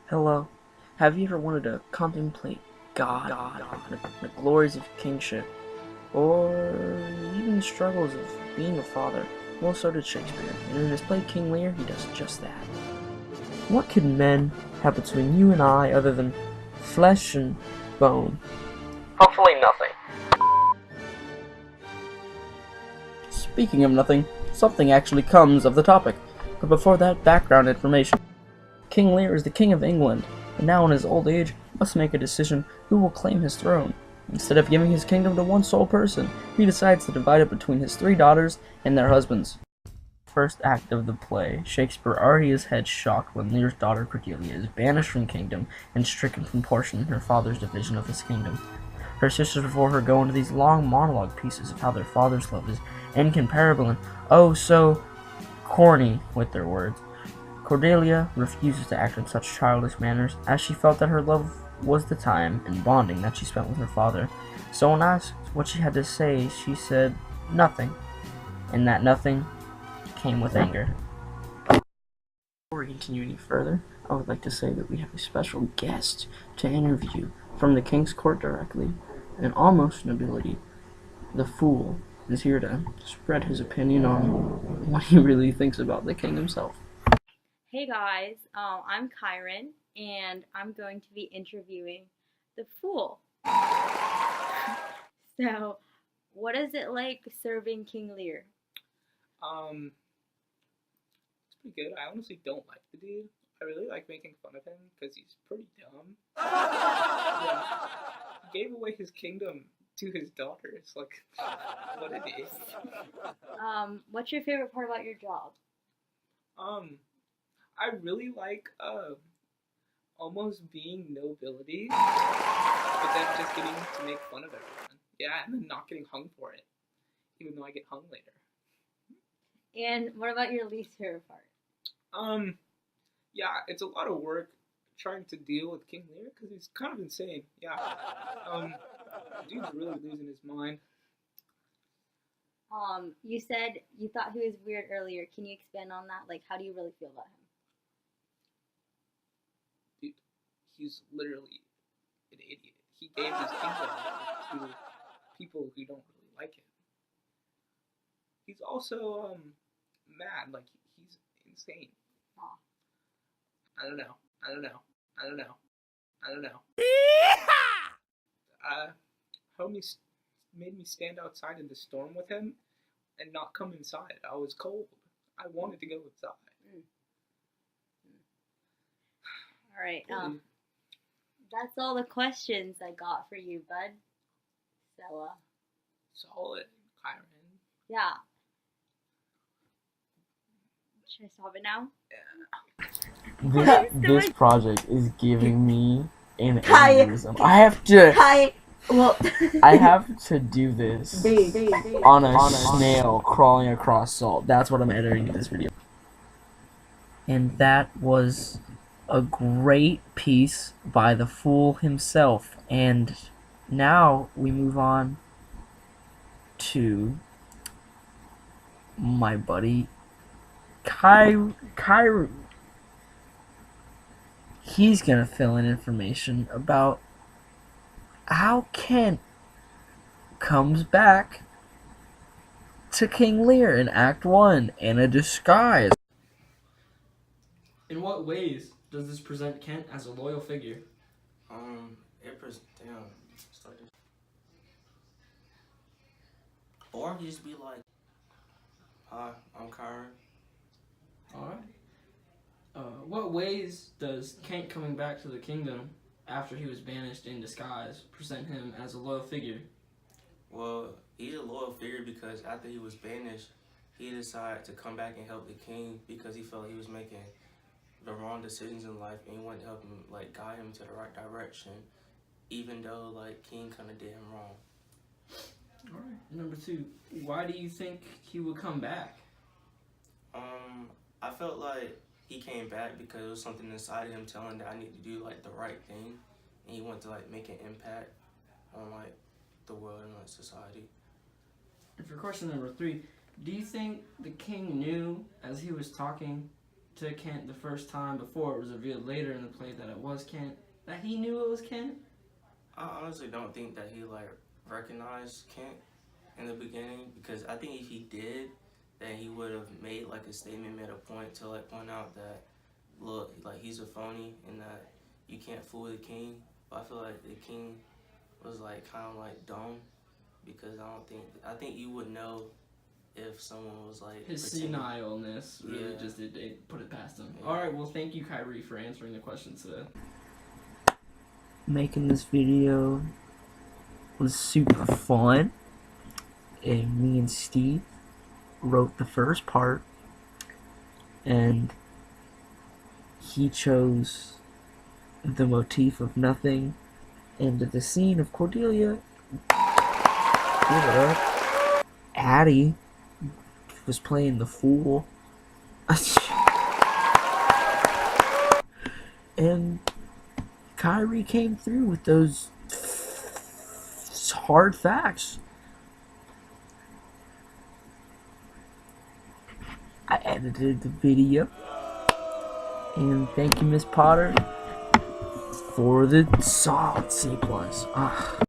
Hello. Have you ever wanted to contemplate God, the glories of kingship, or even the struggles of being a father? Well, so did Shakespeare, and in his play King Lear, he does just that. What could men have between you and I other than flesh and bone? Hopefully nothing. Speaking of nothing, something actually comes of the topic. But before that, background information. King Lear is the King of England, and now in his old age must make a decision who will claim his throne. Instead of giving his kingdom to one sole person, he decides to divide it between his 3 daughters and their husbands. First act of the play, Shakespeare already is head shocked when Lear's daughter Cordelia is banished from the kingdom and stricken from portioning her father's division of his kingdom. Her sisters before her go into these long monologue pieces of how their father's love is incomparable and oh so corny with their words. Cordelia refuses to act in such childish manners, as she felt that her love was the time and bonding that she spent with her father. So when asked what she had to say, she said nothing, and that nothing came with anger. Before we continue any further, I would like to say that we have a special guest to interview from the King's Court directly, an almost nobility. The Fool is here to spread his opinion on what he really thinks about the king himself. Hey guys, I'm Kyron, and I'm going to be interviewing the Fool. So, what is it like serving King Lear? Um, it's pretty good. I honestly don't like the dude. I really like making fun of him because he's pretty dumb. Yeah. He gave away his kingdom to his daughters. Like, what it is. What's your favorite part about your job? Um, I really like almost being nobility, but then just getting to make fun of everyone. Yeah, and then not getting hung for it, even though I get hung later. And what about your least favorite part? Yeah, it's a lot of work trying to deal with King Lear because he's kind of insane. Yeah, dude's really losing his mind. You said you thought he was weird earlier. Can you expand on that? Like, how do you really feel about him? Dude, he's literally an idiot. He gave his kingdom to people who don't really like him. He's also mad. Like he's insane. Aw. I don't know. I don't know. I don't know. I don't know. Homie made me stand outside in the storm with him and not come inside. I was cold. I wanted to go inside. Mm. All right. Really? That's all the questions I got for you, bud. So, Solid, Kyron. yeah. Should I stop it now? This project is giving me an Hi. aneurysm. I have to. Hi. Well, I have to do this on a snail crawling across salt. That's what I'm editing in this video. And that was a great piece by the Fool himself. And now we move on to my buddy Kyrie. He's gonna fill in information about how Kent comes back to King Lear in Act 1 in a disguise. In what ways does this present Kent as a loyal figure? Damn. Or he just be like, hi, I'm Kyron. Alright. What ways does Kent coming back to the kingdom after he was banished in disguise present him as a loyal figure? Well, he's a loyal figure because after he was banished, he decided to come back and help the king because he felt he was making the wrong decisions in life and he wanted to help him, like, guide him to the right direction, even though, like, King kind of did him wrong. Alright. Number 2, why do you think he would come back? I felt like he came back because it was something inside of him telling that I need to do, like, the right thing, and he wanted to, like, make an impact on, like, the world and, like, society. And for question number 3, do you think the king knew as he was talking to Kent the first time before it was revealed later in the play that it was Kent, that he knew it was Kent? I honestly don't think that he like recognized Kent in the beginning, because I think if he did, then he would have made like a statement, made a point to like point out that, look, like he's a phony and that you can't fool the king. But I feel like the king was like kind of like dumb, because I think you would know if someone was like His pretending. senileness really Yeah. just did put it past him. Yeah. Alright, well thank you Kyrie for answering the questions today. Making this video was super fun, and me and Steve wrote the first part, and he chose the motif of nothing and the scene of Cordelia. Give it up. Addie was playing the fool. And Kyrie came through with those hard facts. I edited the video. And thank you, Miss Potter, for the solid C+.